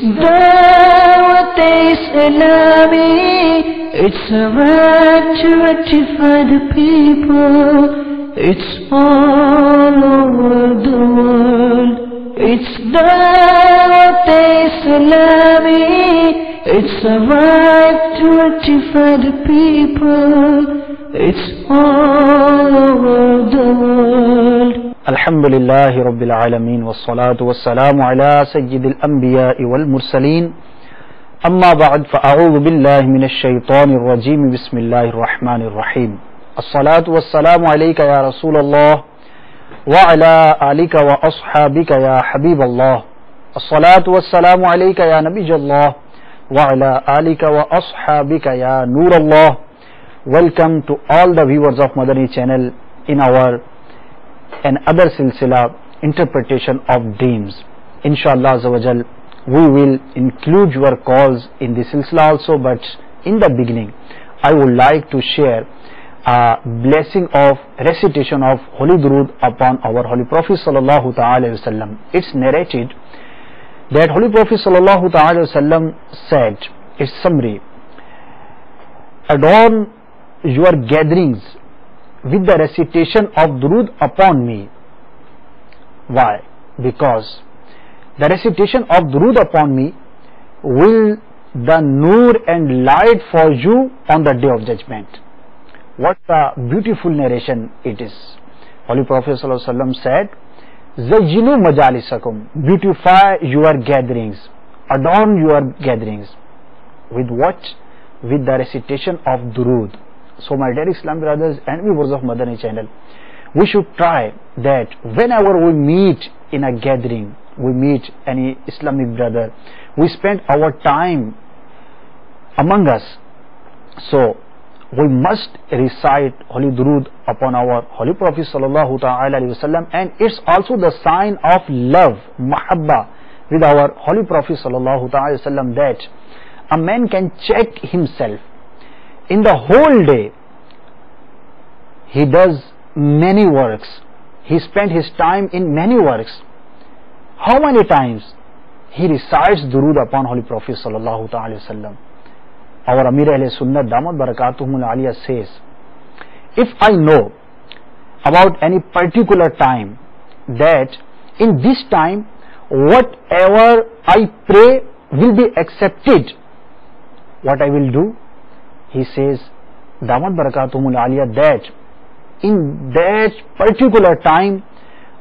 Dawat Islami, it's a right to rectify the people. It's all over the world. It's Dawat Islami, it's a right to rectify the people. It's all over the world. Alhamdulillahi Rabbil Alameen, wassalatu wassalamu ala sayyidil anbiya'i wal mursaleen. Amma ba'd, fa'a'udhu billahi minash shaytanir rajim. Bismillahir rahmanir rahim. As-salatu wassalamu alayka ya Rasulallah wa ala alika wa ashabika ya Habiballah. As-salatu wassalamu alayka ya Nabijallah wa ala alika wa ashabika ya Nurallah. Welcome to all the viewers of Madani channel in our another silsila, interpretation of dreams. Inshallah Azawajal, we will include your calls in the silsila also, but in the beginning I would like to share a blessing of recitation of Holy Durood upon our Holy Prophet Sallallahu Ta'ala Wasallam. It's narrated that Holy Prophet Sallallahu Ta'ala Wasallam said, its summary: adorn your gatherings with the recitation of Durood upon me. Why? Because the recitation of Durood upon me will the nur and light for you on the day of judgment. What a beautiful narration it is. Holy Prophet ﷺ said, Zayyinu majalisakum, beautify your gatherings, adorn your gatherings. With what? With the recitation of Durood. So my dear Islam brothers and viewers of Madani channel, we should try that whenever we meet in a gathering, we meet any Islamic brother, we spend our time among us. So we must recite Holy Durood upon our Holy Prophet Sallallahu Ta'ala Alaihi Wasallam, and it's also the sign of love, mahabba, with our Holy Prophet Sallallahu Ta'ala Alaihi Wasallam, that a man can check himself. In the whole day, he does many works. He spent his time in many works. How many times he recites Durood upon Holy Prophet Sallallahu Ta'ala Wasallam? Our Amir Ahle Sunnah Damat Barakatuhumul Aliyah says, if I know about any particular time, that in this time whatever I pray will be accepted, what I will do? He says, Damat Barakatuhumul Aliyah, that in that particular time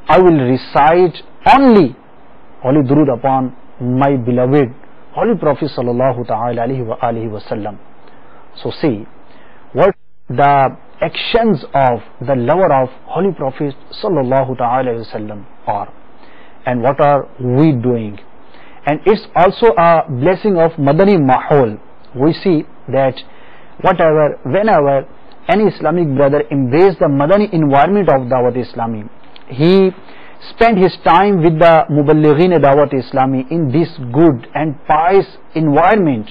I will recite only Holy Durood upon my beloved Holy Prophet Sallallahu Ta'ala Alaihi Wasallam. So see what the actions of the lover of Holy Prophet Sallallahu Ta'ala Alaihi Wasallam are, and what are we doing. And it's also a blessing of Madani Mahol. We see that whenever any Islamic brother embrace the Madani environment of Dawat Islami, he spend his time with the Muballighin Dawat Islami in this good and pious environment,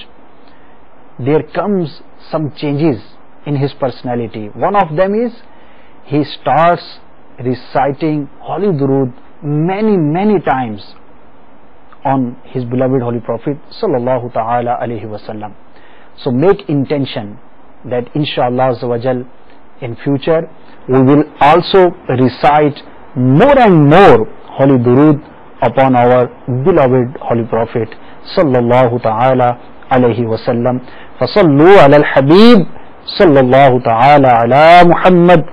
there comes some changes in his personality. One of them is he starts reciting Holy Durood many times on his beloved Holy Prophet Sallallahu Ta'ala Alaihi Wasallam. So make intention that inshallah Azawajal, in future we will also recite more and more Holy Durood upon our beloved Holy Prophet Sallallahu Ta'ala Alaihi Wasallam. Fasallu ala al-Habib Sallallahu Ta'ala ala Muhammad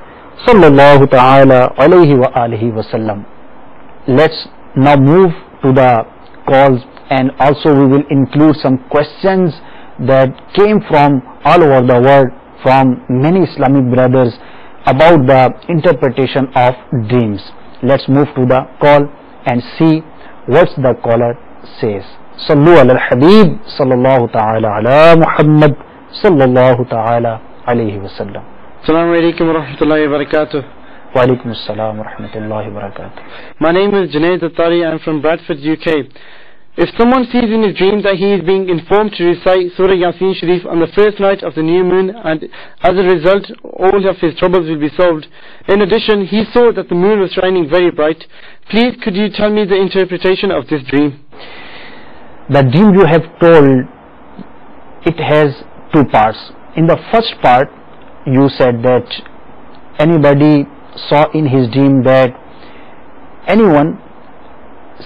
Sallallahu Ta'ala Alaihi wa alihi Wasallam. Let's now move to the calls, and also we will include some questions that came from all over the world from many Islamic brothers about the interpretation of dreams. Let's move to the call and see what the caller says. Sallu ala al-Habib Sallallahu Ta'ala ala Muhammad Sallallahu Ta'ala Alaihi Wasallam. Assalamu alaikum wa rahmatullahi wa barakatuh. Wa alaikum assalam wa rahmatullahi wa barakatuh. My name is Junaid Attari. I'm from Bradford, UK. If someone sees in his dream that he is being informed to recite Surah Yasin Sharif on the first night of the new moon, and as a result all of his troubles will be solved. In addition, he saw that the moon was shining very bright. Please could you tell me the interpretation of this dream? the dream you have told, it has two parts. In the first part, you said that anybody saw in his dream that anyone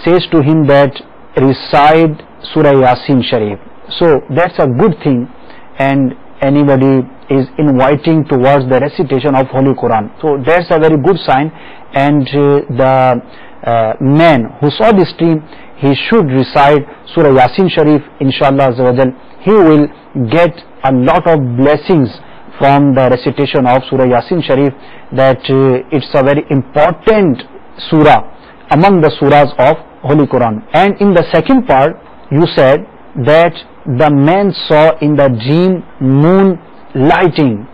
says to him that recite Surah Yasin Sharif. So that's a good thing, and anybody is inviting towards the recitation of Holy Quran. So that's a very good sign, and the man who saw this dream, he should recite Surah Yasin Sharif, inshallah Azawajal. He will get a lot of blessings from the recitation of Surah Yasin Sharif, that it's a very important surah among the surahs of Holy Quran. And in the second part, you said that the man saw in the dream moon lighting,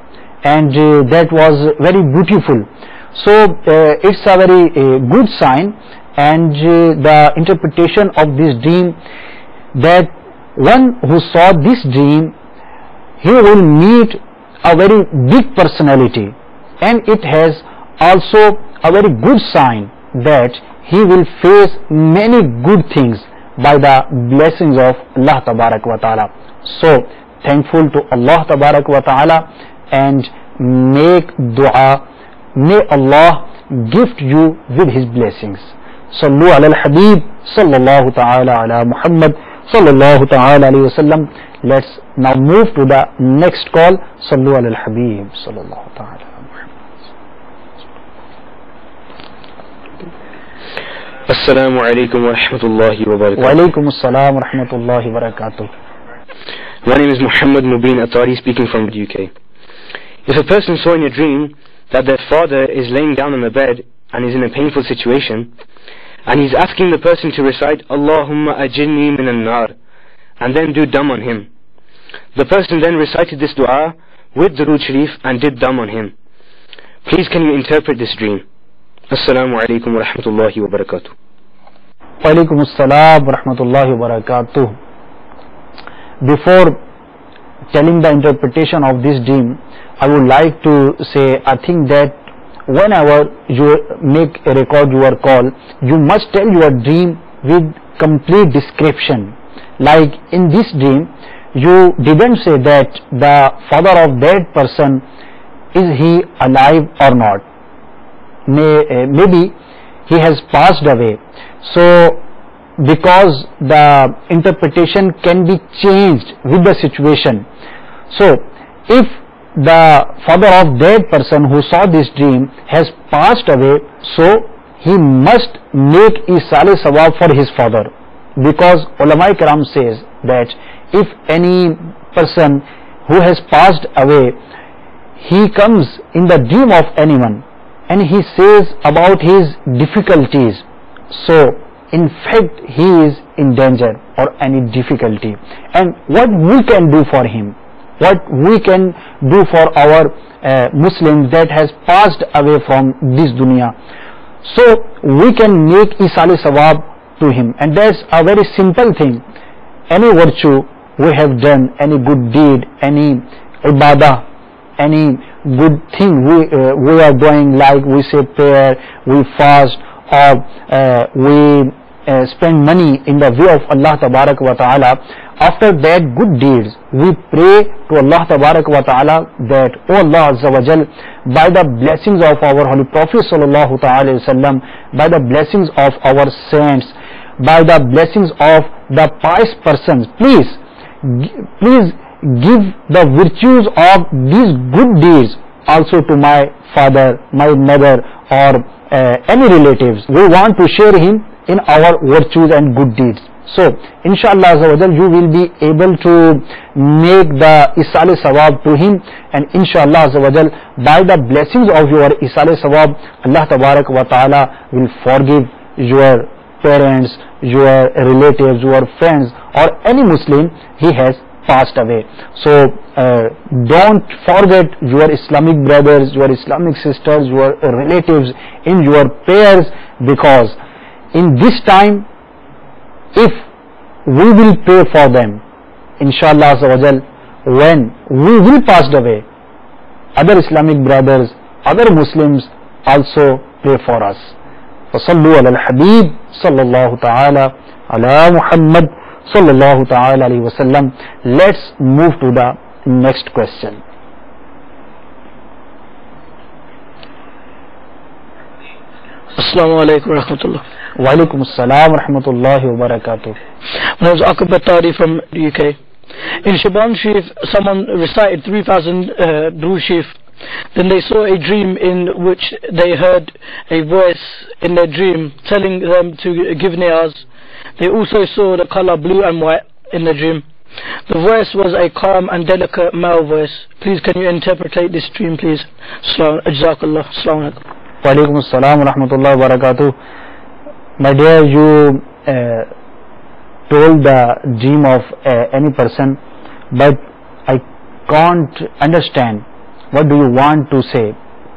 and that was very beautiful. So it's a very good sign, and the interpretation of this dream, that one who saw this dream, he will meet a very big personality, and it has also a very good sign that he will face many good things by the blessings of Allah Tabarak wa Ta'ala. So thankful to Allah Tabarak wa Ta'ala, and make dua, may Allah gift you with his blessings. Sallu ala al-Habib sallallahu ta'ala ala Muhammad sallallahu ta'ala alayhi wa sallam. Let's now move to the next call. Sallu ala al-Habib sallallahu ta'ala ala Muhammad. Assalamu alaikum wa rahmatullahi wa barakatuh. Wa alaikum assalam wa rahmatullahi wa barakatuh. My name is Muhammad Mubin Atari, speaking from the UK. If a person saw in a dream that their father is laying down on the bed and is in a painful situation, and he's asking the person to recite Allahumma ajirni minan nar, and then do dam on him. The person then recited this dua with Durood Sharif and did dam on him. Please can you interpret this dream? Assalamu alaikum wa rahmatullahi wa barakatuh. Wa alaikum assalam wa rahmatullahi wa barakatuh. Before telling the interpretation of this dream, I would like to say, I think that whenever you make a record your call, you must tell your dream with complete description. Like in this dream, you didn't say that the father of that person, is he alive or not. Maybe he has passed away. So because the interpretation can be changed with the situation. So if the father of that person who saw this dream has passed away, so he must make isale sawab for his father, because ulama kiram says that if any person who has passed away, he comes in the dream of anyone and he says about his difficulties, so in fact he is in danger or any difficulty, and what we can do for him, what we can do for our Muslim that has passed away from this dunya, so we can make isale sawab to him. And that's a very simple thing. Any virtue we have done, any good deed, any ibadah, any good thing we are doing, like we say prayer, we fast, or we spend money in the way of Allah Tabarak wa Ta'ala. After that good deeds, we pray to Allah Tabarak wa Ta'ala that, O Allah Azza wa Jal, by the blessings of our Holy Prophet Sallallahu Ta'ala Wasallam, by the blessings of our saints, by the blessings of the pious persons, please give the virtues of these good deeds also to my father, my mother, or any relatives. We want to share him in our virtues and good deeds. So inshallah you will be able to make the isale sawab to him, and inshallah by the blessings of your isale sawab, Allah Tabarak wa Ta'ala will forgive your parents, your relatives, your friends, or any Muslim he has passed away. So don't forget your Islamic brothers, your Islamic sisters, your relatives in your prayers, because in this time, if we will pray for them, inshallah when we will pass away, other Islamic brothers, other Muslims also pray for us. فصلوا على الحبيب صلى الله تعالى على محمد sallallahu ta'ala alayhi wasallam. Let's move to the next question. Assalamu alaikum wa rahmatullah. Wa alaikum assalam wa rahmatullahi wa barakatuh. My name is Aqib Attari from the UK. In Shaban Sharif, someone recited 3,000 Durood Sharif. Then they saw a dream in which they heard a voice in their dream telling them to give niyaz. They also saw the color blue and white in the dream. The voice was a calm and delicate male voice. Please can you interpret this dream, please? Jazakallah. Assalamu alaikum. Wa alaikum assalam wa rahmatullahi wa barakatuh. My dear, you told the dream of any person, but I can't understand what do you want to say,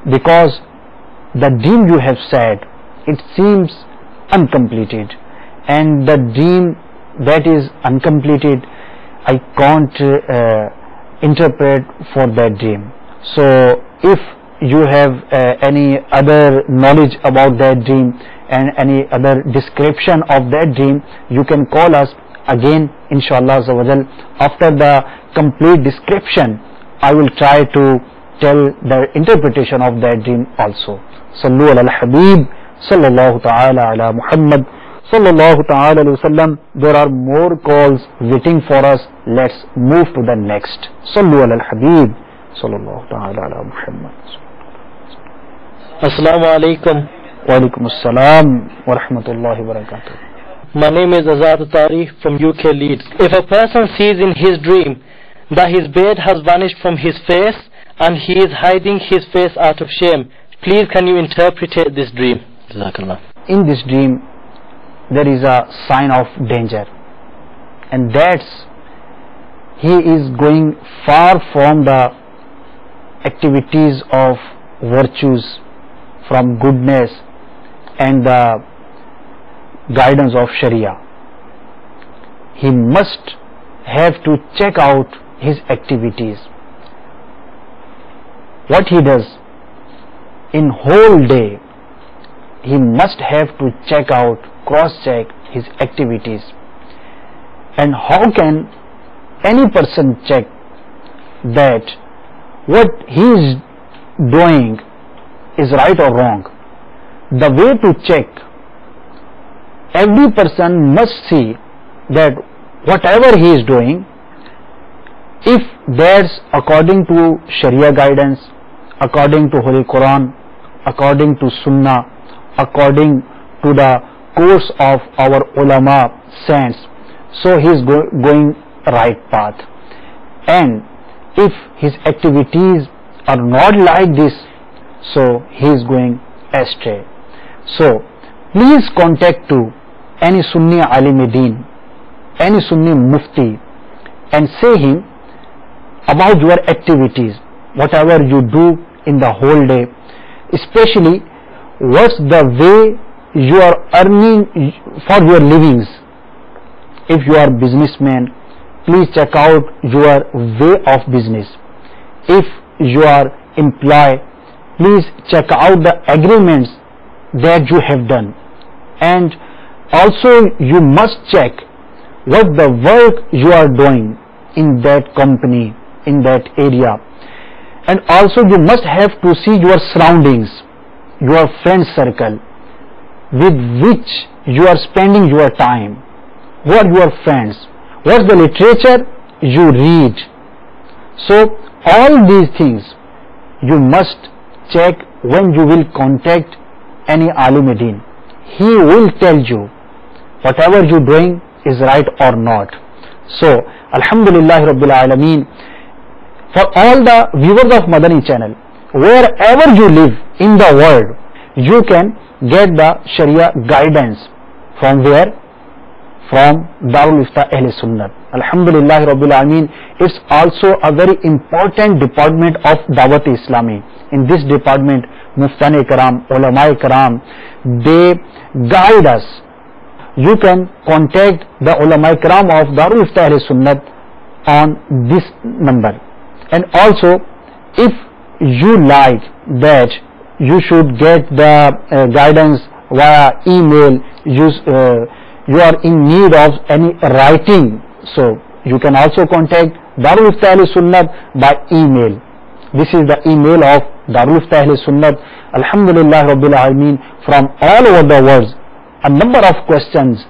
because the dream you have said, it seems uncompleted, and the dream that is uncompleted, I can't interpret for that dream. So if you have any other knowledge about that dream and any other description of that dream, you can call us again, inshallah azawajal. After the complete description, I will try to tell the interpretation of that dream also. Sallu ala al-Habib, sallallahu ta'ala ala Muhammad, sallallahu ta'ala alayhi wasallam. There are more calls waiting for us. Let's move to the next. Sallu ala al-Habib, sallallahu ta'ala ala Muhammad. Assalamu alaikum. Wa alaikum assalam wa rahmatullahi wa barakatuh. My name is Azad Attari from UK Leeds. If a person sees in his dream that his beard has vanished from his face and he is hiding his face out of shame, please can you interpret this dream? Jazakallah. In this dream, there is a sign of danger, and that's he is going far from the activities of virtues, from goodness and the guidance of Sharia. He must have to check out his activities. What he does in whole day, he must have to check out, cross-check his activities. And how can any person check that what he is doing is right or wrong? The way to check, every person must see that whatever he is doing, if that's according to Sharia guidance, according to Holy Quran, according to Sunnah, according to the course of our ulama, saints, so he is going right path. And if his activities are not like this, so he is going astray. So please contact to any Sunni Alim-e-Deen, any Sunni Mufti, and say him about your activities, whatever you do in the whole day, especially what's the way you are earning for your livings. If you are businessman, please check out your way of business. If you are employee, please check out the agreements that you have done. And also you must check what the work you are doing in that company, in that area. And also you must have to see your surroundings, your friend circle, with which you are spending your time. Who are your friends? What's the literature you read? So all these things you must check when you will contact any Alim-e-Deen. He will tell you whatever you doing is right or not. So Alhamdulillah Rabbil Alameen, for all the viewers of Madani channel, wherever you live in the world, you can get the Sharia guidance. From where? From Darul Ifta Ahl Sunnah. Alhamdulillah Rabbil Alameen. It's also a very important department of Dawat Islami. In this department, Muftane Karam, Ulama Karam, they guide us. You can contact the Ulama Karam of Darul Ifta Ahl Sunnah on this number. And also, if you like that you should get the guidance via email, you are in need of any writing, so you can also contact Darul Iftah Ahl Sunnat by email. This is the email of Darul Iftah Ahl Sunnat. Alhamdulillah Rabbil Alameen, from all over the world, a number of questions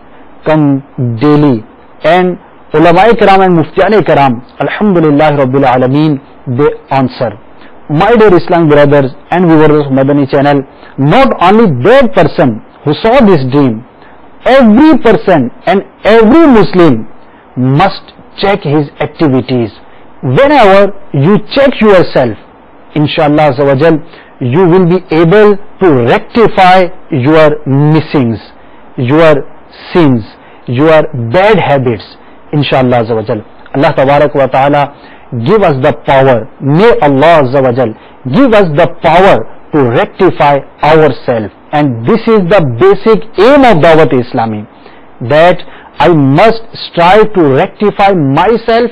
come daily, and Ulama-e Kiram and Muftiyan-e Kiram, Alhamdulillah Rabbil Alameen, they answer. My dear Islamic brothers and viewers of Madani channel, not only that person who saw this dream, every person and every Muslim must check his activities. Whenever you check yourself, inshallah Azawajal, you will be able to rectify your missings, your sins, your bad habits, inshallah Azawajal. Allah Tabarak wa Ta'ala give us the power. May Allah Azawajal give us the power to rectify ourselves. And this is the basic aim of Dawat Islami, that I must strive to rectify myself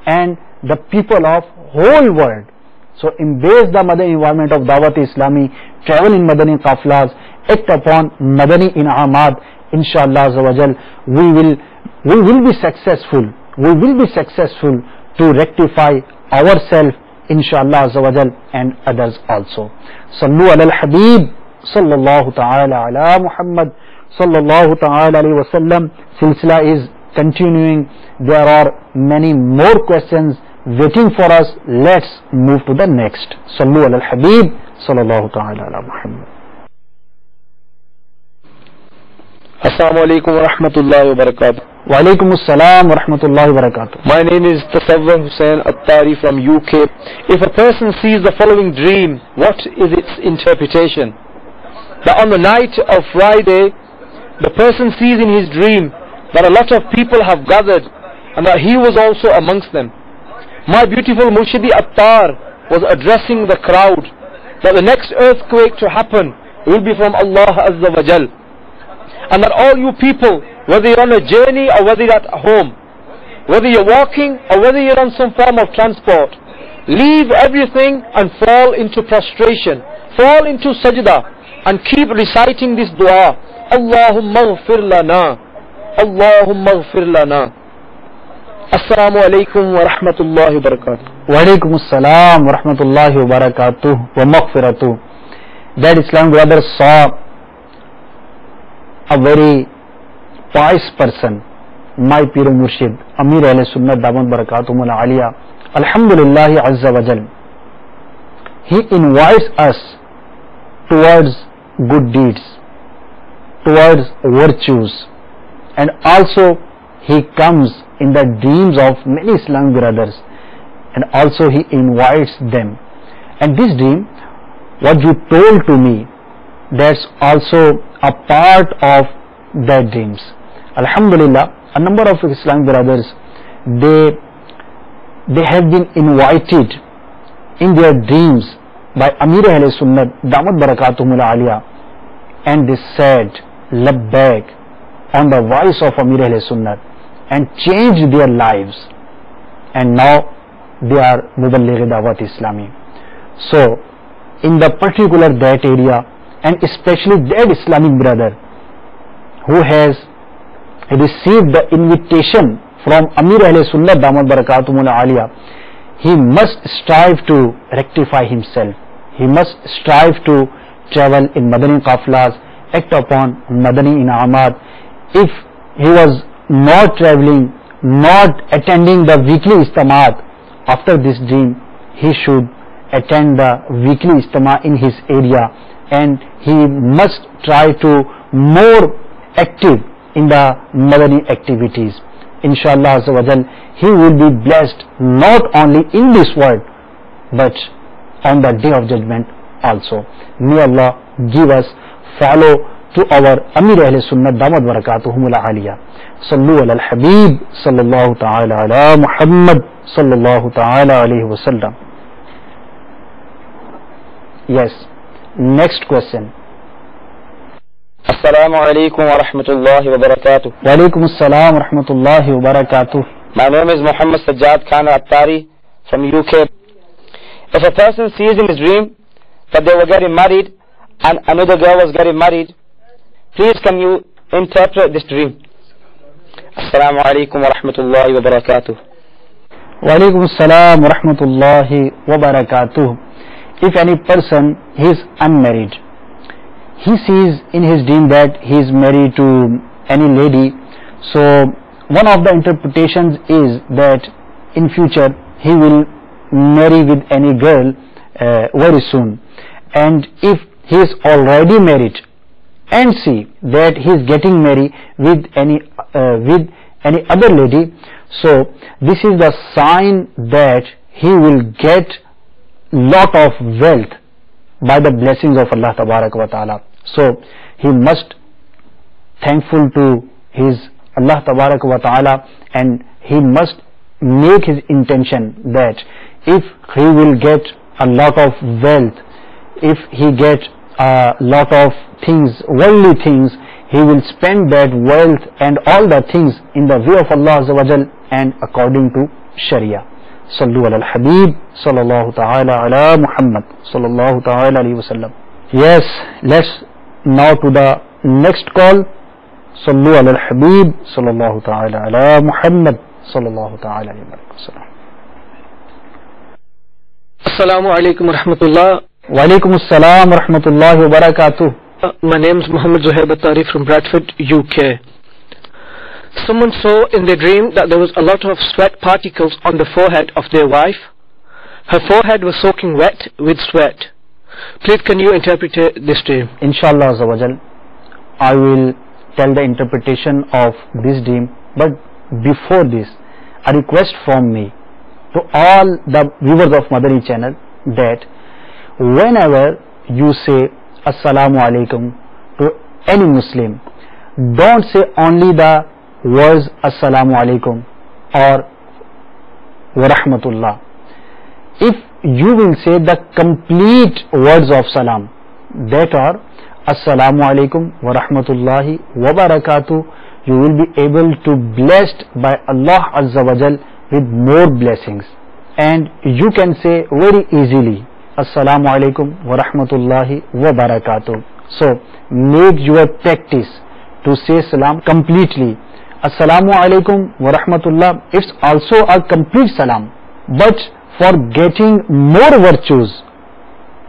and the people of whole world. So embrace the Madani environment of Dawat Islami, travel in Madani Qaflas, act upon Madani In'amat. Inshallah Azawajal, we will be successful. We will be successful to rectify ourselves, inshallah Azawajal, and others also. Sallu ala al-Habib, sallallahu ta'ala ala Muhammad, sallallahu ta'ala alayhi wa sallam. Silsila is continuing. There are many more questions waiting for us. Let's move to the next. Sallu ala al-Habib, sallallahu ta'ala ala Muhammad. Assalamu alaikum wa rahmatullahi wa barakatuh. Wa alaikum assalam wa rahmatullahi wa barakatuh. My name is Tasawwur Hussain Attari from UK. If a person sees the following dream, what is its interpretation? That on the night of Friday, the person sees in his dream that a lot of people have gathered and that he was also amongst them. My beautiful Murshidi Attar was addressing the crowd that the next earthquake to happen will be from Allah Azza wa Jal, and that all you people, whether you're on a journey or whether you're at home, whether you're walking or whether you're on some form of transport, leave everything and fall into prostration, fall into sajda, and keep reciting this dua. Allahumma ghfir lana, Allahumma ghfir lana. Assalamu alaikum wa rahmatullahi wa barakatuh. Wa alaikum assalam wa rahmatullahi wa barakatuh wa maghfiratuh. That Islam brother saw a very pious person, my Pir Murshid, Amir Ahl Sunnat Damat Barakatuhum Al-Aliyah, Alhamdulillah Azza wa Jal. He invites us towards good deeds, towards virtues, and also he comes in the dreams of many Islamic brothers, and also he invites them. And this dream, what you told to me, that's also a part of their dreams. Alhamdulillah, a number of Islamic brothers, they have been invited in their dreams by Amir Ahl Sunnat Damat Barakatuhum Al-Aliyah, and they said labbaik on the voice of Amir Ahl Sunnat and changed their lives, and now they are Muballigh Dawat Islami. So in the particular that area, and especially that Islamic brother who has received the invitation from Amir Ahl Sunnat Damat Barakatuhum Al-Aliyah, he must strive to rectify himself. He must strive to travel in Madani Qaflas, act upon Madani In'amat. If he was not traveling, not attending the weekly Istimat, after this dream he should attend the weekly Ijtima in his area, and he must try to more active in the Madani activities. Inshallah Azza wa Jal, he will be blessed not only in this world but on the day of judgment also. May Allah give us follow to our Amir Ahl Sunnat Damat Barakatuhum Al-Aliyah. Sallu ala al-Habib, sallallahu ta'ala ala Muhammad, sallallahu ta'ala alayhi wa sallam. Yes, next question. Assalamu alaikum wa rahmatullahi wa barakatuh. Wa alaikum assalam wa rahmatullahi wa barakatuh. My name is Muhammad Sajjad Khan Attari from UK. If a person sees in his dream that they were getting married and another girl was getting married, please can you interpret this dream? Assalamu alaikum wa rahmatullahi wa barakatuh. Wa alaikum assalam wa rahmatullahi wa barakatuh. If any person is unmarried, he sees in his dream that he is married to any lady, so one of the interpretations is that in future he will marry with any girl very soon. And if he is already married and see that he is getting married with any other lady, so this is the sign that he will get lot of wealth by the blessings of Allah Tabarak wa Ta'ala. So he must thankful to his Allah Tabarak wa Ta'ala, and he must make his intention that if he will get a lot of wealth, if he get a lot of things, worldly things, he will spend that wealth and all the things in the way of Allah Azza wa Jal and according to Sharia. Sallu ala al-Habib sallallahu ta'ala ala Muhammad sallallahu ta'ala alayhi wa sallam. Yes, let's now to the next call. Sallu ala al-Habib sallallahu ta'ala ala Muhammad sallallahu ta'ala alayhi wa sallam. Assalamu alaikum wa rahmatullah. Wa alaikum assalam wa rahmatullahi wa barakatuh. My name is Muhammad Zuhair Batari from Bradford, UK. Someone saw in their dream that there was a lot of sweat particles on the forehead of their wife. Her forehead was soaking wet with sweat. Please can you interpret this dream? Inshallah Azza wa Jal, I will tell the interpretation of this dream, but before this, a request from me to all the viewers of Madani channel that whenever you say Assalamu alaikum to any Muslim, don't say only the words Assalamu alaikum or wa rahmatullah. If you will say the complete words of salam, that are Assalamu alaikum wa rahmatullahi wa barakatuh, you will be able to blessed by Allah Azza wa Jal with more blessings. And you can say very easily Assalamu alaikum wa rahmatullahi wa barakatuh. So make your practice to say salam completely. Assalamu alaikum wa rahmatullah, it's also a complete salam, but for getting more virtues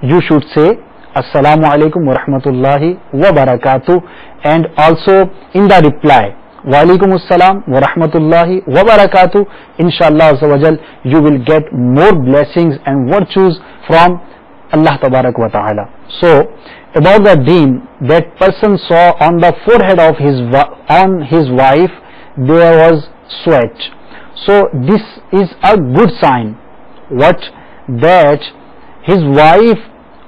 you should say Assalamu alaikum wa rahmatullahi wa barakatuh, and also in the reply wa alaikum assalam wa rahmatullahi wa barakatuh. Inshallah Azza wa Jal, you will get more blessings and virtues from Allah Tabarak wa Ta'ala. So about the dream that person saw on the forehead of his wife there was sweat. So this is a good sign, what that his wife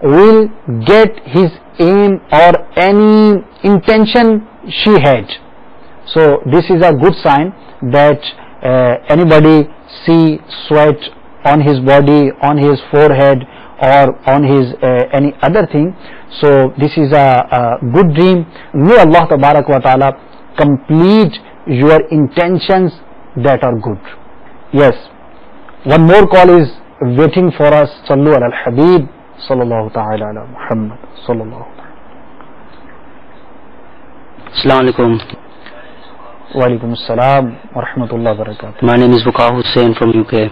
will get his aim or any intention she had. So this is a good sign that anybody see sweat on his body, on his forehead or on his any other thing. So this is a good dream. May Allah Tabarak wa Ta'ala complete your intentions that are good. Yes, one more call is waiting for us. Sallu ala al-Habib sallallahu ta'ala ala Muhammad sallallahu ta'ala. Assalamu alaikum. Wa alaikum assalam wa rahmatullahi wa barakatuh. My name is Waqar Hussain from UK.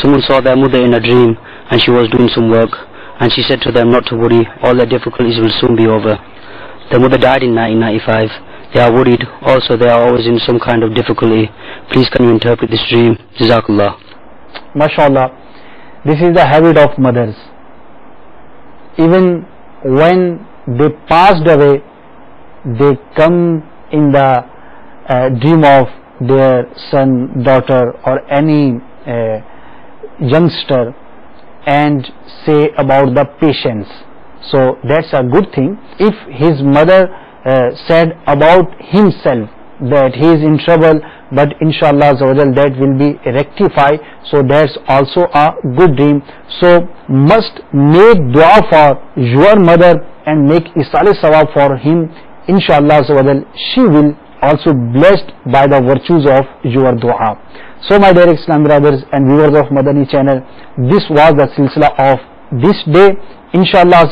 Someone saw their mother in a dream and she was doing some work, and she said to them not to worry, all their difficulties will soon be over. Their mother died in 1995. They are worried, also they are always in some kind of difficulty. Please can you interpret this dream? Jazakallah. MashaAllah, this is the habit of mothers. Even when they passed away, they come in the dream of their son, daughter or any youngster and say about the patience. So that's a good thing. If his mother said about himself that he is in trouble, but inshallah that will be rectified, so that's also a good dream. So must make dua for your mother and make isal sawab for him. Inshallah she will also blessed by the virtues of your dua. So my dear Islam brothers and viewers of Madani channel, this was the silsila of this day. Inshallah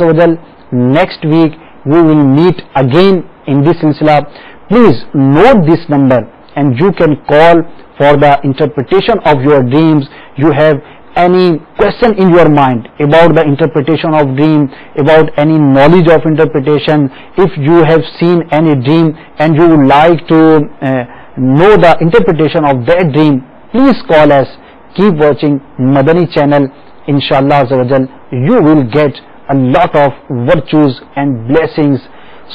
next week we will meet again in this silsila. Please note this number and you can call for the interpretation of your dreams. You have any question in your mind about the interpretation of dream, about any knowledge of interpretation, if you have seen any dream and you would like to know the interpretation of that dream, please call us. Keep watching Madani channel. Inshallah Azawajal, you will get a lot of virtues and blessings.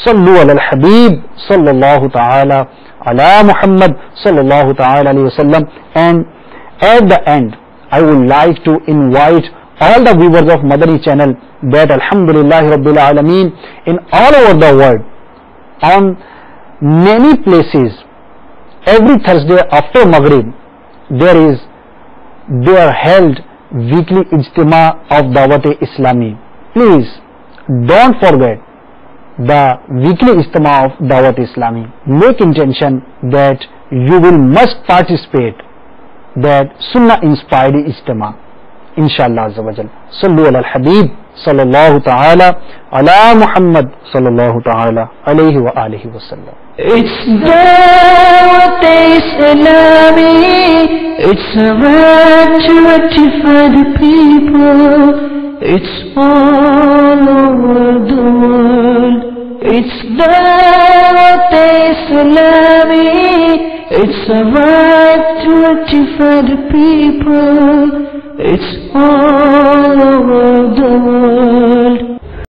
Sallu ala al-Habib sallallahu ta'ala ala Muhammad sallallahu ta'ala alayhi wasallam. And at the end, I would like to invite all the viewers of Madani channel that Alhamdulillah Rabbil Alameen, in all over the world, on many places, every Thursday after Maghrib, they are held weekly Ijtima of Dawat-e-Islami. Please don't forget the weekly Ijtima of Dawat-e-Islami. Make intention that you will must participate, that Sunnah inspired Ijtima. Inshallah Azawajal. Sallu ala al-Habib sallallahu ta'ala ala Muhammad sallallahu ta'ala alayhi wa alihi wa sallam. It's Dawat-e-Islami, it's a right to rectify the people, it's all over the world. It's Dawat-e-Islami, it's a right to rectify the people, it's all over the world.